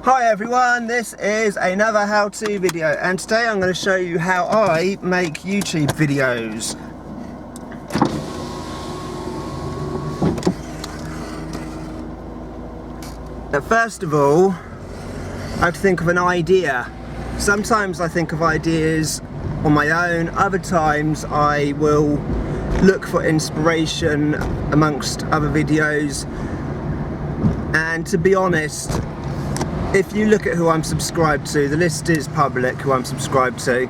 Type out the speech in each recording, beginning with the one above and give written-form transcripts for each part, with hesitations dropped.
Hi everyone, this is another how-to video, and today I'm going to show you how I make YouTube videos. Now first of all, I have to think of an idea. Sometimes I think of ideas on my own, other times I will look for inspiration amongst other videos. And to be honest, if you look at who I'm subscribed to, the list is public who I'm subscribed to,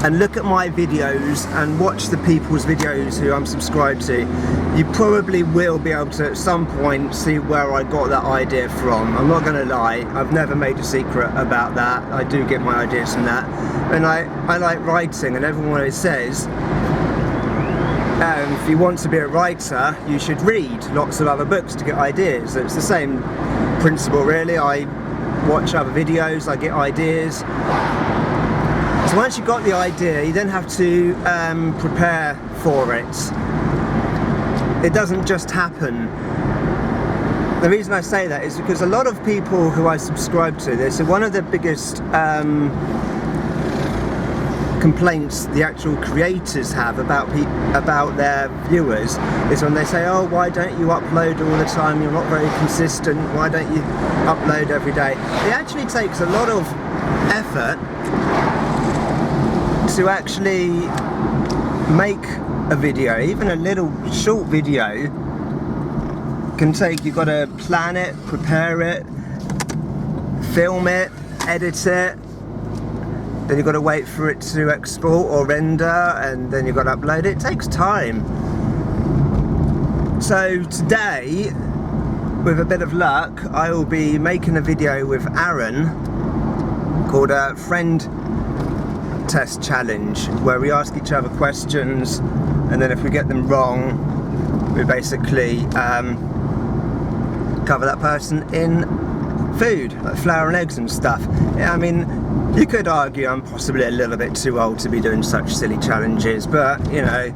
and look at my videos and watch the people's videos who I'm subscribed to, you probably will be able to at some point see where I got that idea from. I'm not going to lie, I've never made a secret about that. I do get my ideas from that, and I like writing, and everyone always says if you want to be a writer you should read lots of other books to get ideas. So it's the same principle really. I watch other videos, I get ideas. So once you've got the idea, you then have to prepare for it. It doesn't just happen. The reason I say that is because a lot of people who I subscribe to this, one of the biggest complaints the actual creators have about their viewers is when they say, oh, why don't you upload all the time, you're not very consistent, why don't you upload every day? It actually takes a lot of effort to actually make a video. Even a little short video can take, you've got to plan it, prepare it, film it, edit it, then you've got to wait for it to export or render, and then you've got to upload it. It takes time. So today, with a bit of luck, I will be making a video with Aaron called a Friend Test Challenge, where we ask each other questions, and then if we get them wrong, we basically cover that person in food, like flour and eggs and stuff. Yeah, I mean, you could argue I'm possibly a little bit too old to be doing such silly challenges, but you know,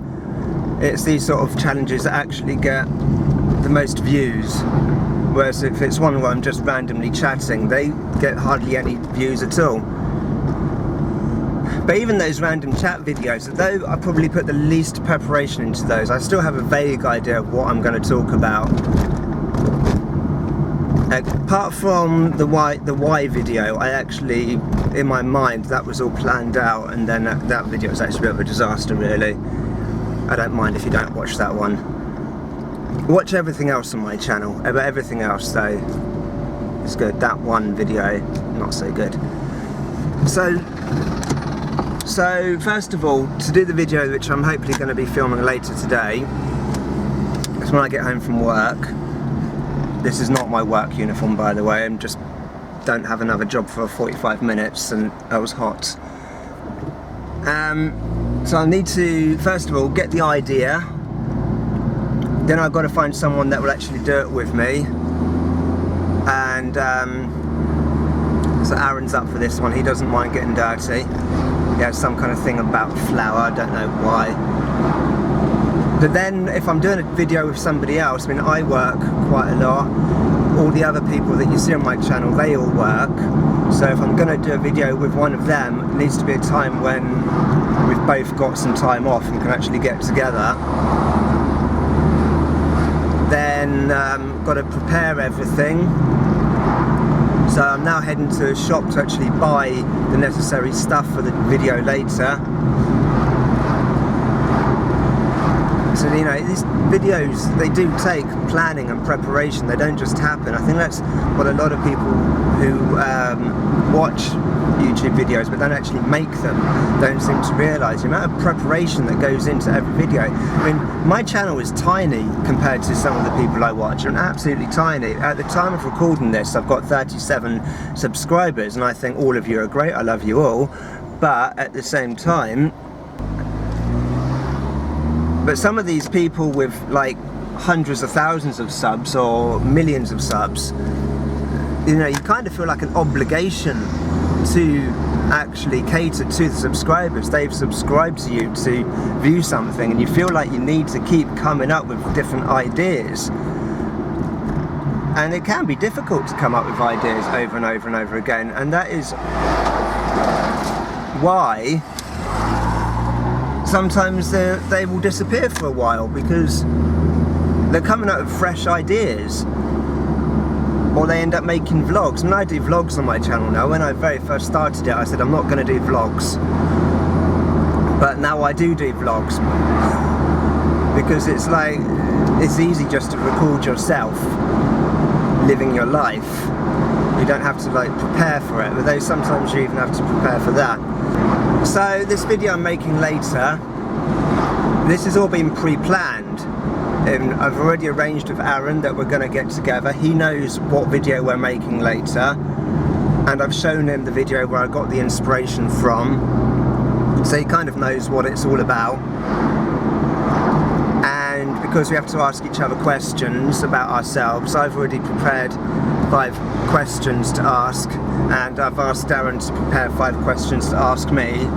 it's these sort of challenges that actually get the most views. Whereas if it's one where I'm just randomly chatting, they get hardly any views at all. But even those random chat videos, although I probably put the least preparation into those, I still have a vague idea of what I'm going to talk about. Apart from the why video, I actually, in my mind, that was all planned out, and then that video was actually a bit of a disaster really. I don't mind if you don't watch that one. Watch everything else on my channel, but everything else though is good. That one video, not so good. So first of all, to do the video, which I'm hopefully going to be filming later today, is when I get home from work. This is not my work uniform, by the way. I'm just don't have another job for 45 minutes, and I was hot. So I need to first of all get the idea. Then I've got to find someone that will actually do it with me. And so Aaron's up for this one. He doesn't mind getting dirty. He has some kind of thing about flour. I don't know why. But then if I'm doing a video with somebody else, I mean, I work quite a lot. All the other people that you see on my channel, they all work. So if I'm going to do a video with one of them, it needs to be a time when we've both got some time off and can actually get together. Then got to prepare everything. So I'm now heading to a shop to actually buy the necessary stuff for the video later. So, you know, these videos, they do take planning and preparation. They don't just happen. I think that's what a lot of people who watch YouTube videos but don't actually make them don't seem to realise. The amount of preparation that goes into every video. I mean, my channel is tiny compared to some of the people I watch. I'm absolutely tiny. At the time of recording this, I've got 37 subscribers, and I think all of you are great. I love you all. But at the same time, but some of these people with like hundreds of thousands of subs or millions of subs, you know, you kind of feel like an obligation to actually cater to the subscribers. They've subscribed to you to view something, and you feel like you need to keep coming up with different ideas. And it can be difficult to come up with ideas over and over and over again, and that is why sometimes they will disappear for a while, because they're coming up with fresh ideas, or they end up making vlogs. And I do vlogs on my channel now. When I very first started it, I said I'm not going to do vlogs, but now I do vlogs, because it's like, it's easy just to record yourself living your life. You don't have to like prepare for it, although sometimes you even have to prepare for that. So this video I'm making later, this has all been pre-planned. I've already arranged with Aaron that we're going to get together. He knows what video we're making later, and I've shown him the video where I got the inspiration from, so he kind of knows what it's all about. And because we have to ask each other questions about ourselves, I've already prepared 5 questions to ask, and I've asked Aaron to prepare 5 questions to ask me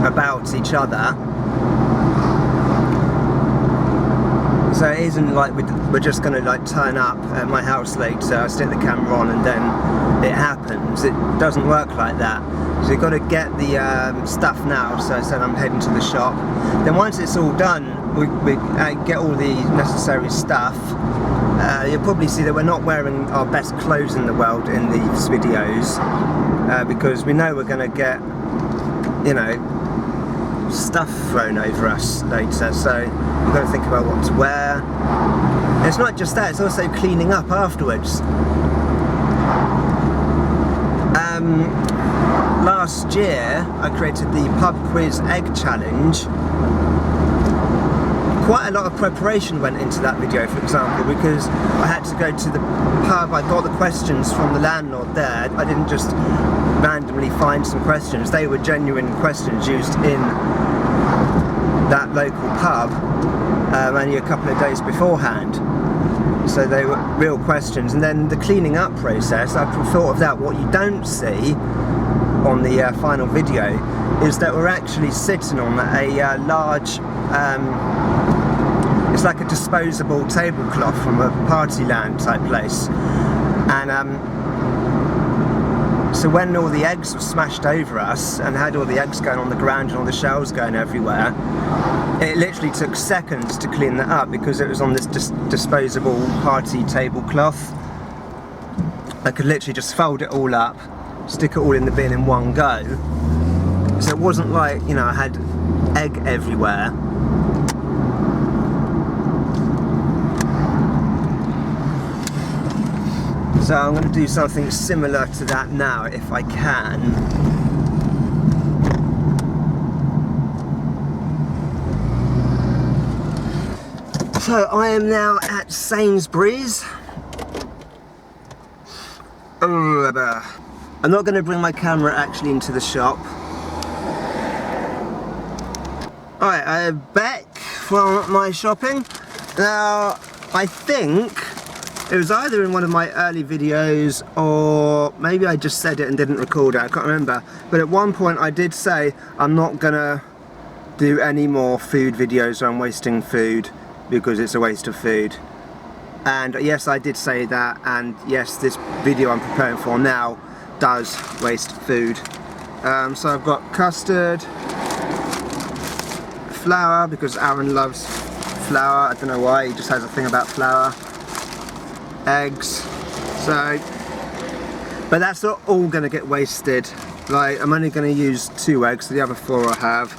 about each other. So it isn't like we're just going to like turn up at my house later, stick the camera on, and then it happens. It doesn't work like that. So you've got to get the stuff now. So I said I'm heading to the shop. Then once it's all done, we get all the necessary stuff. You'll probably see that we're not wearing our best clothes in the world in these videos, because we know we're going to get, you know, stuff thrown over us later, so we've got to think about what to wear. And it's not just that, it's also cleaning up afterwards. Last year I created the pub quiz egg challenge. Quite a lot of preparation went into that video, for example, because I had to go to the pub. I got the questions from the landlord there. I didn't just randomly find some questions. They were genuine questions used in that local pub only a couple of days beforehand. So they were real questions. And then the cleaning up process, I thought of that. What you don't see on the final video is that we're actually sitting on a large, it's like a disposable tablecloth from a Partyland type place. And so when all the eggs were smashed over us and had all the eggs going on the ground and all the shells going everywhere, it literally took seconds to clean that up because it was on this disposable party tablecloth. I could literally just fold it all up, stick it all in the bin in one go. So it wasn't like, you know, I had egg everywhere. So I'm going to do something similar to that now, if I can. So I am now at Sainsbury's. I'm not going to bring my camera actually into the shop. Alright, I'm back from my shopping. Now, I think it was either in one of my early videos or maybe I just said it and didn't record it, I can't remember. But at one point I did say I'm not gonna do any more food videos where I'm wasting food because it's a waste of food. And yes, I did say that, and yes, this video I'm preparing for now does waste food. So I've got custard, flour, because Aaron loves flour, I don't know why, he just has a thing about flour. Eggs, so, but that's not all going to get wasted. Like, I'm only going to use 2 eggs, so the other 4 I have.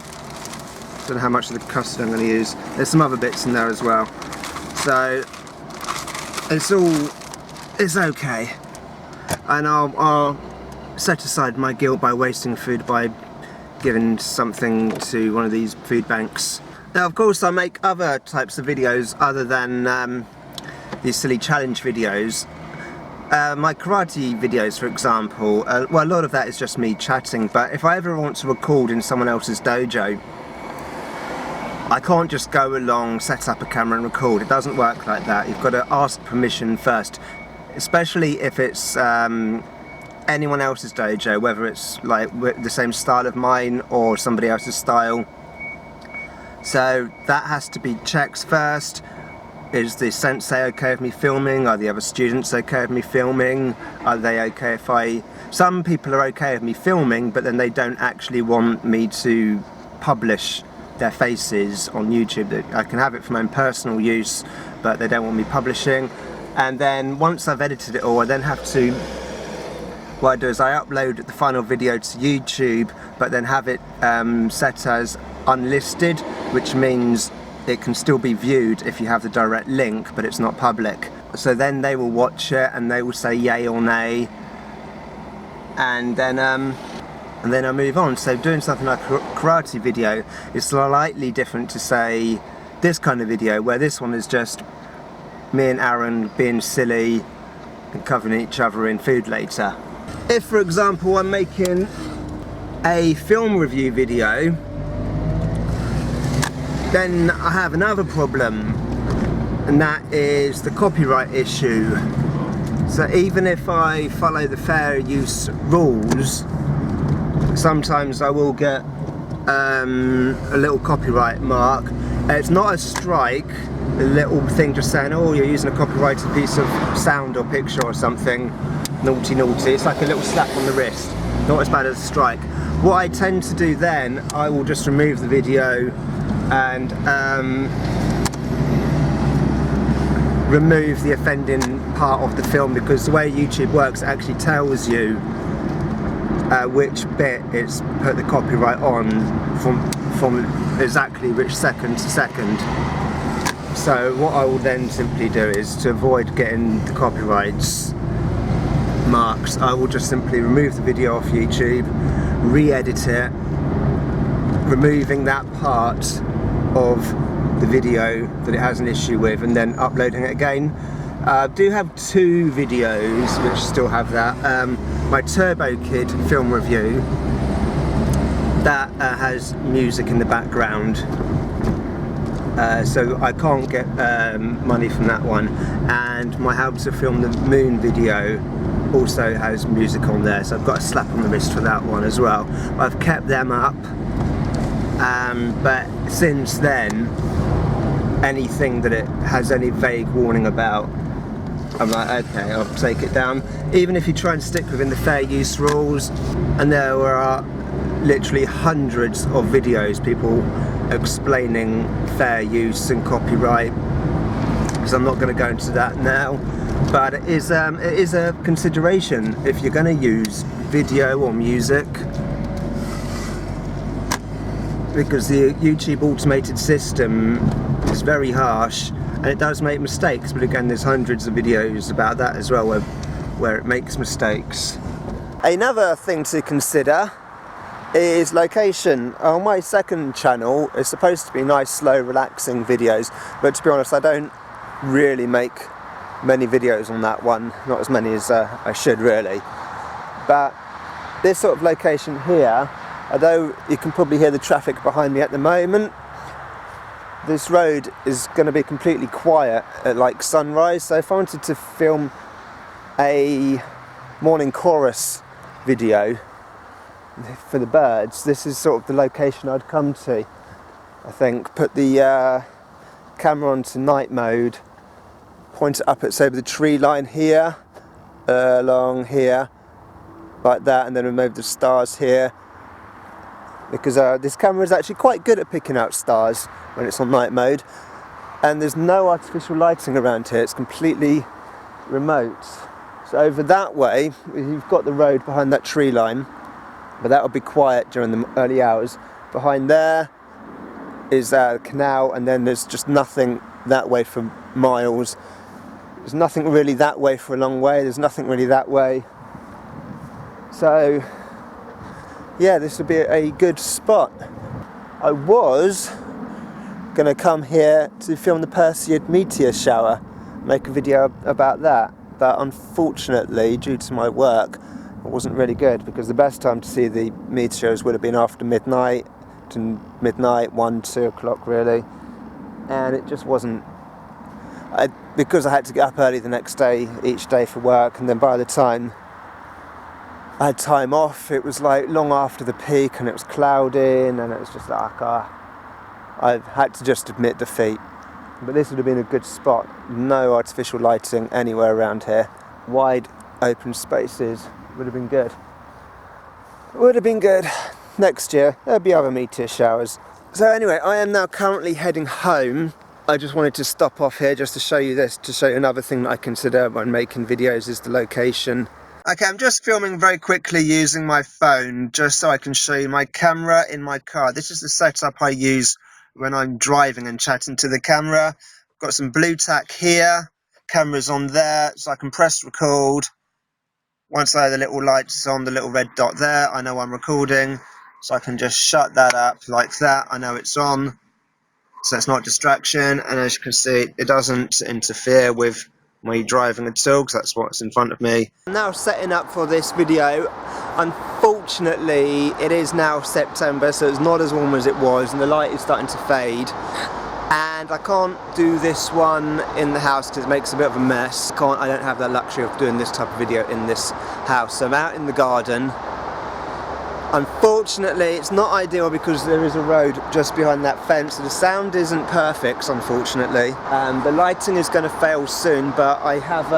Don't know how much of the custard I'm going to use. There's some other bits in there as well, so it's okay. And I'll set aside my guilt by wasting food by giving something to one of these food banks. Now, of course, I make other types of videos other than these silly challenge videos. My karate videos, for example, well, a lot of that is just me chatting, but if I ever want to record in someone else's dojo, I can't just go along, set up a camera and record. It doesn't work like that. You've got to ask permission first, especially if it's anyone else's dojo, whether it's like the same style of mine or somebody else's style. So that has to be checked first. is the sensei okay with me filming? Are the other students okay with me filming? Are they okay if some people are okay with me filming, but then they don't actually want me to publish their faces on YouTube. I can have it for my own personal use, but they don't want me publishing. And then once I've edited it all, I then have to, what I do is I upload the final video to YouTube, but then have it set as unlisted, which means it can still be viewed if you have the direct link, but it's not public. So then they will watch it and they will say yay or nay, and then I move on. So doing something like a karate video is slightly different to say this kind of video, where this one is just me and Aaron being silly and covering each other in food later. If, for example, I'm making a film review video, then I have another problem, and that is the copyright issue. So even if I follow the fair use rules, sometimes I will get a little copyright mark. It's not a strike, a little thing just saying, oh, you're using a copyrighted piece of sound or picture or something, naughty naughty. It's like a little slap on the wrist, not as bad as a strike. What I tend to do then, I will just remove the video and remove the offending part of the film, because the way YouTube works, it actually tells you which bit it's put the copyright on from exactly which second to second. So what I will then simply do is, to avoid getting the copyrights marks, I will just simply remove the video off YouTube, re-edit it, removing that part of the video that it has an issue with, and then uploading it again. I do have 2 videos which still have that. My Turbo Kid film review, that has music in the background, so I can't get money from that one. And my How to Film the Moon video also has music on there, so I've got a slap on the wrist for that one as well. I've kept them up, but since then, anything that it has any vague warning about, I'm like, okay, I'll take it down. Even if you try and stick within the fair use rules, and there are literally hundreds of videos, people explaining fair use and copyright, because I'm not going to go into that now, but it is a consideration if you're going to use video or music, because the YouTube automated system is very harsh and it does make mistakes. But again, there's hundreds of videos about that as well where it makes mistakes. Another thing to consider is location. On my second channel, it's supposed to be nice, slow, relaxing videos, but to be honest, I don't really make many videos on that one, not as many as I should really. But this sort of location here, although you can probably hear the traffic behind me at the moment, this road is going to be completely quiet at like sunrise. So if I wanted to film a morning chorus video for the birds, this is sort of the location I'd come to. I think put the camera onto night mode, point it up at, say, the tree line here, along here, like that, and then remove the stars here, because this camera is actually quite good at picking out stars when it's on night mode, and there's no artificial lighting around here, it's completely remote. So over that way, you've got the road behind that tree line, but that will be quiet during the early hours. Behind there is a canal, and then there's just nothing that way for miles. There's nothing really that way for a long way, there's nothing really that way. So yeah, this would be a good spot. I was going to come here to film the Perseid meteor shower, make a video about that, but unfortunately, due to my work, it wasn't really good, because the best time to see the meteors would have been after midnight, to midnight, 1, 2 o'clock really, and it just wasn't. Because I had to get up early the next day, each day for work, and then by the time I had time off, it was like long after the peak, and it was cloudy, and it was just like, I had to just admit defeat. But this would have been a good spot. No artificial lighting anywhere around here. Wide open spaces would have been good. Would have been good. Next year there'll be other meteor showers. So anyway, I am now currently heading home. I just wanted to stop off here just to show you this, to show you another thing that I consider when making videos is the location. Okay, I'm just filming very quickly using my phone just so I can show you my camera in my car. This is the setup I use when I'm driving and chatting to the camera. Got some blue tack here, camera's on there, so I can press record. Once I have the little lights on, the little red dot there, I know I'm recording, so I can just shut that up like that. I know it's on, so it's not distraction, and as you can see, it doesn't interfere with me driving at all, because that's what's in front of me. I'm now setting up for this video. Unfortunately, it is now September, so it's not as warm as it was, and the light is starting to fade. And I can't do this one in the house because it makes a bit of a mess. I don't have that luxury of doing this type of video in this house. So I'm out in the garden. Unfortunately, it's not ideal because there is a road just behind that fence, so the sound isn't perfect, unfortunately. The lighting is going to fail soon, but I have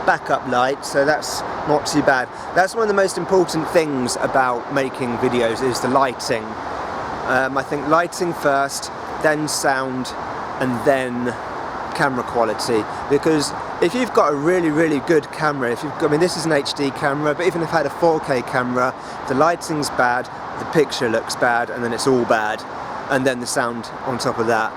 backup light, so that's not too bad. That's one of the most important things about making videos, is the lighting. I think lighting first, then sound, and then camera quality. Because if you've got a really good camera, I mean this is an HD camera, but even if I had a 4K camera, the lighting's bad, the picture looks bad, and then it's all bad, and then the sound on top of that.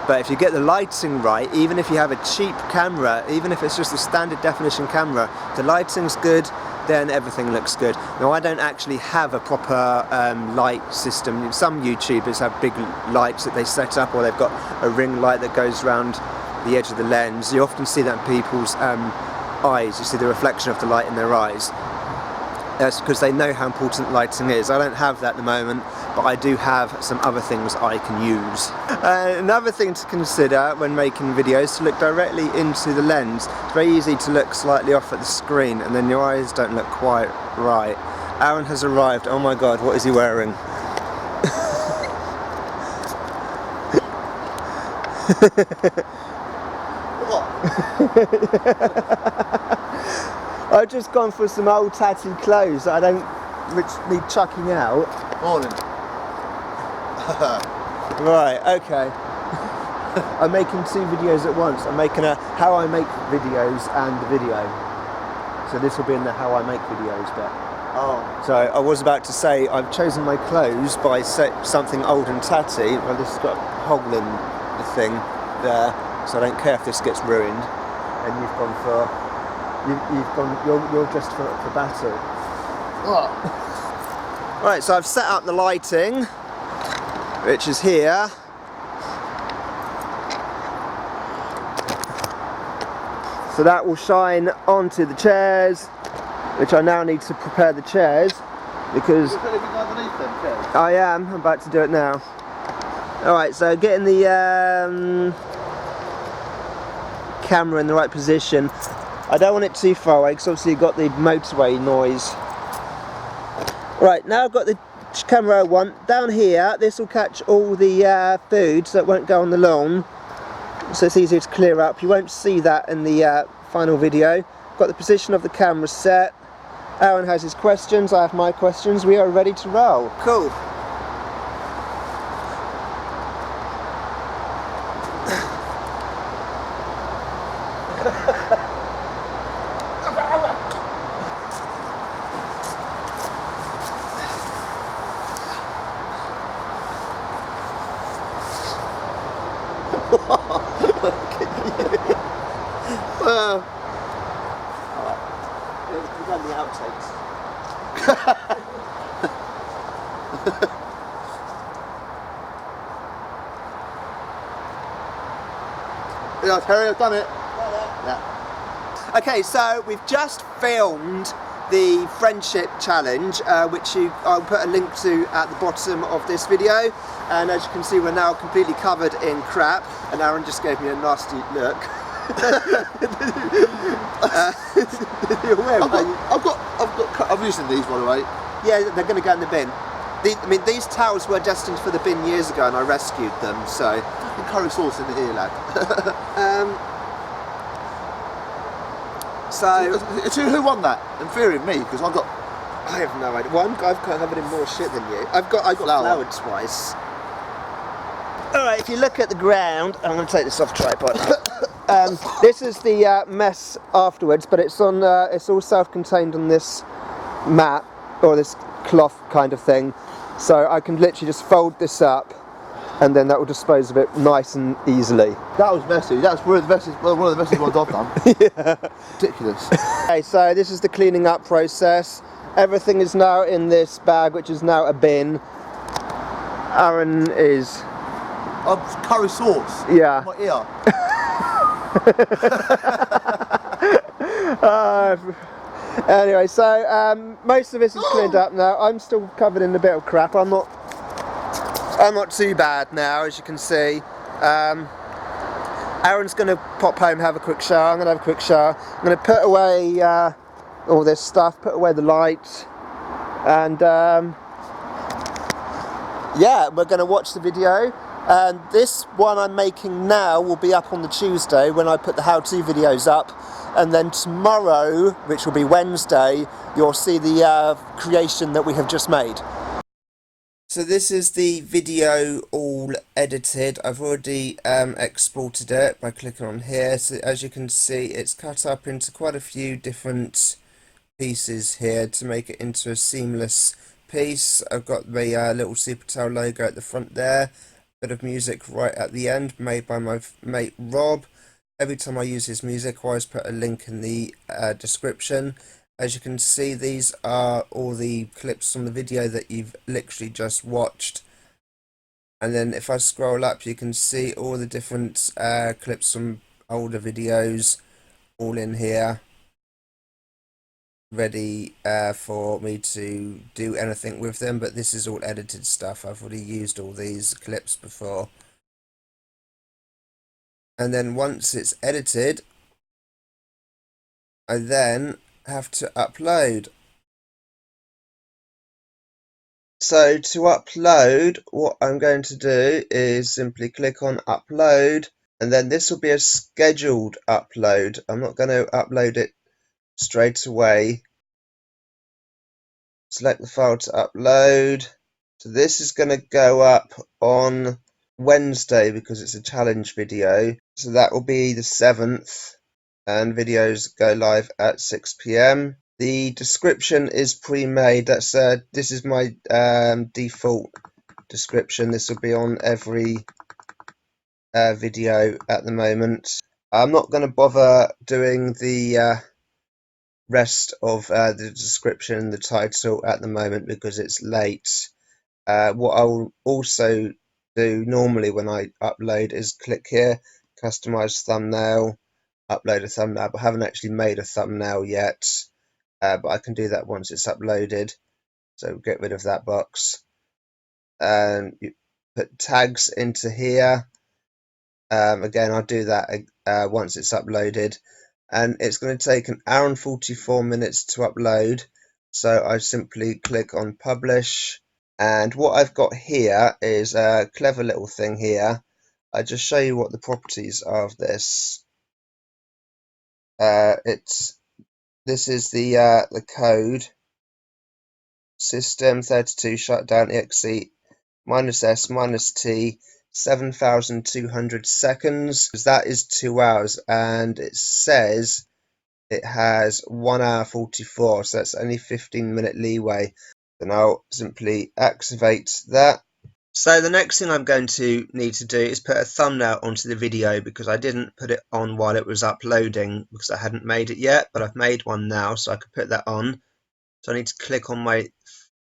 But if you get the lighting right, even if you have a cheap camera, even if it's just a standard definition camera, the lighting's good, then everything looks good. Now I don't actually have a proper light system. Some YouTubers have big lights that they set up, or they've got a ring light that goes around the edge of the lens. You often see that in people's eyes. You see the reflection of the light in their eyes. That's because they know how important lighting is. I don't have that at the moment, but I do have some other things I can use. Another thing to consider when making videos, to look directly into the lens. It's very easy to look slightly off at the screen and then your eyes don't look quite right. Aaron has arrived. Oh my god, what is he wearing? I've just gone for some old tatty clothes that I don't need chucking out. Morning. Right, okay. I'm making two videos at once. I'm making a how I make videos and the video. So this will be in the how I make videos bit. Oh. So I was about to say I've chosen my clothes by something old and tatty. Well, this has got a hole in the thing there, so I don't care if this gets ruined. And you've gone for you're dressed for battle. What? Right, so I've set up the lighting, which is here. So that will shine onto the chairs, which I now need to prepare the chairs because You're putting anything underneath them chairs? I am. I'm about to do it now. Alright, so getting the camera in the right position. I don't want it too far away because obviously you've got the motorway noise. Right, now I've got the camera I want. Down here, this will catch all the food so it won't go on the lawn. So it's easier to clear up. You won't see that in the final video. Got the position of the camera set. Aaron has his questions, I have my questions. We are ready to roll. Cool. We've done the outtakes. Yeah, Terry, I've done it. Yeah. Okay, so we've just filmed the friendship challenge, which I'll put a link to at the bottom of this video. And as you can see, we're now completely covered in crap. And Aaron just gave me a nasty look. I'm using these, by the way. Yeah, they're going to go in the bin. I mean, these towels were destined for the bin years ago, and I rescued them. So, Fucking curry sauce in here, lad. so Who won that? In theory, me, because I've got. I have no idea. Well, I've covered in more shit than you. I got Flour. floured twice. All right, if you look at the ground, I'm going to take this off tripod. This is the mess afterwards, but it's on. It's all self-contained on this mat or this cloth kind of thing, so I can literally just fold this up, and then that will dispose of it nice and easily. That was messy. That's one of the messiest ones I've done. Yeah. Ridiculous. Okay, so this is the cleaning up process. Everything is now in this bag, which is now a bin. Aaron is. Curry sauce. Yeah. My ear. Anyway, so most of this is cleaned up now. I'm still covered in a bit of crap. I'm not too bad now, as you can see. Aaron's going to pop home, have a quick shower. I'm going to have a quick shower. I'm going to put away all this stuff, put away the light, and yeah, we're going to watch the video. And this one I'm making now will be up on the Tuesday when I put the how-to videos up, and then tomorrow, which will be Wednesday, you'll see the creation that we have just made. So this is the video all edited. I've already exported it by clicking on here. So as you can see, it's cut up into quite a few different pieces here to make it into a seamless piece. I've got the little Supertell logo at the front there. Bit of music right at the end, made by my mate Rob. Every time I use his music, I always put a link in the description. As you can see, these are all the clips from the video that you've literally just watched. And then if I scroll up, you can see all the different clips from older videos, all in here, ready for me to do anything with them. But this is all edited stuff. I've already used all these clips before. And then once it's edited, I then have to upload. So to upload, what I'm going to do is simply click on upload, and then this will be a scheduled upload. I'm not going to upload it straight away. Select the file to upload. So this is going to go up on Wednesday because it's a challenge video. So that will be the 7th, and videos go live at 6 PM. The description is pre-made. That's this is my default description. This will be on every video at the moment. I'm not going to bother doing the rest of the description and the title at the moment because it's late. What I will also do normally when I upload is click here, customize thumbnail, upload a thumbnail, but I haven't actually made a thumbnail yet. But I can do that once it's uploaded. So get rid of that box. And you put tags into here. Again, I'll do that once it's uploaded. And it's going to take an hour and 44 minutes to upload. So I simply click on publish. And what I've got here is a clever little thing here. I just show you what the properties are of this. This is the code. System 32 shutdown exe -s -t 7,200 seconds. That is 2 hours, and it says it has 1 hour 44, so that's only 15-minute leeway. Then I'll simply activate that. So the next thing I'm going to need to do is put a thumbnail onto the video because I didn't put it on while it was uploading because I hadn't made it yet, but I've made one now, so I could put that on. So I need to click on my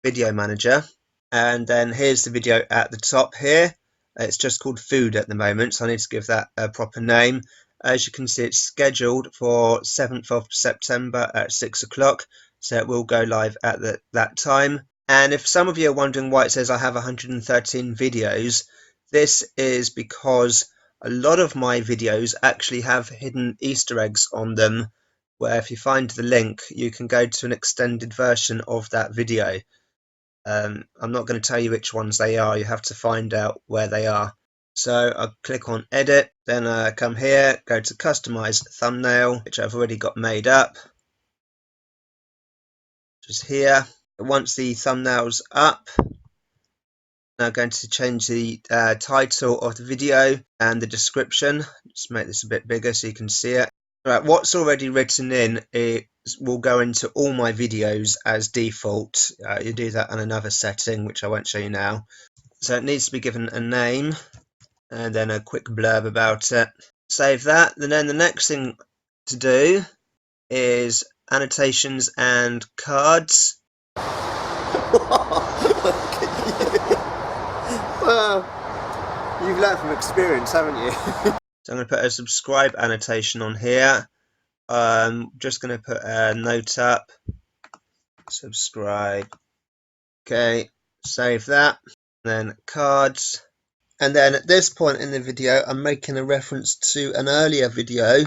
video manager, and then here's the video at the top here. It's just called food at the moment, so I need to give that a proper name. As you can see, it's scheduled for 7th of September at 6 o'clock, so it will go live at that time. And if some of you are wondering why it says I have 113 videos, this is because a lot of my videos actually have hidden Easter eggs on them, where if you find the link, you can go to an extended version of that video. I'm not going to tell you which ones they are, you have to find out where they are. So I'll click on edit, then come here, go to customize thumbnail, which I've already got made up, just here. Once the thumbnail's up, now going to change the title of the video and the description. Just make this a bit bigger so you can see it. Right, what's already written in, it will go into all my videos as default. You do that on another setting, which I won't show you now. So it needs to be given a name and then a quick blurb about it. Save that. And then the next thing to do is annotations and cards. Well, You've learned from experience, haven't you? So I'm going to put a subscribe annotation on here. Just going to put a note up. Subscribe. Okay, save that. Then cards. And then at this point in the video, I'm making a reference to an earlier video.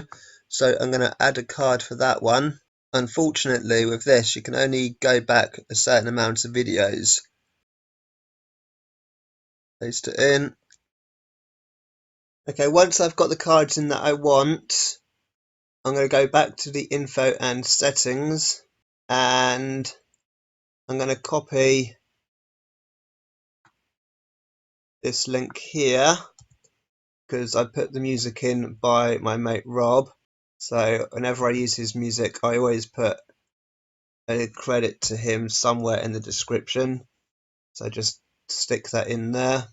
So I'm going to add a card for that one. Unfortunately, with this, you can only go back a certain amount of videos. Paste it in. Okay, once I've got the cards in that I want, I'm going to go back to the info and settings, and I'm going to copy this link here because I put the music in by my mate Rob. So whenever I use his music, I always put a credit to him somewhere in the description. So just stick that in there.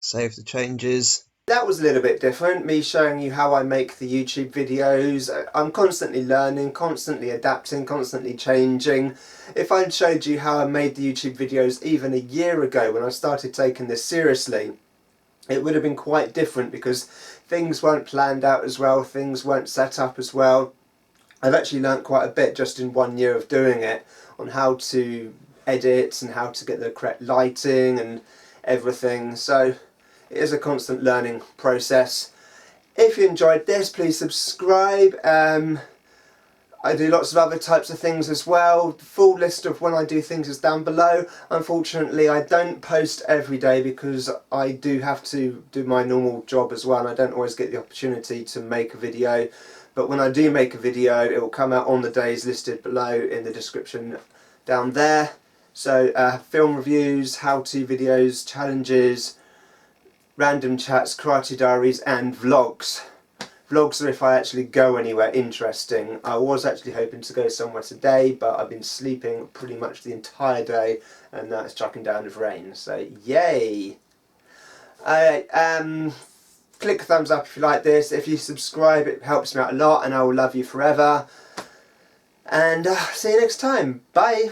Save the changes. That was a little bit different, me showing you how I make the YouTube videos. I'm constantly learning, constantly adapting, constantly changing. If I'd showed you how I made the YouTube videos even a year ago when I started taking this seriously, it would have been quite different because things weren't planned out as well, things weren't set up as well. I've actually learnt quite a bit just in 1 year of doing it on how to edit and how to get the correct lighting and everything. So it is a constant learning process. If you enjoyed this, please subscribe. I do lots of other types of things as well. The full list of when I do things is down below. Unfortunately, I don't post every day because I do have to do my normal job as well, and I don't always get the opportunity to make a video. But when I do make a video, it will come out on the days listed below in the description down there. So film reviews, how-to videos, challenges, random chats, karate diaries and vlogs. Vlogs are if I actually go anywhere interesting. I was actually hoping to go somewhere today, but I've been sleeping pretty much the entire day and now it's chucking down with rain, so yay! Click thumbs up if you like this. If you subscribe, it helps me out a lot and I will love you forever. And see you next time. Bye!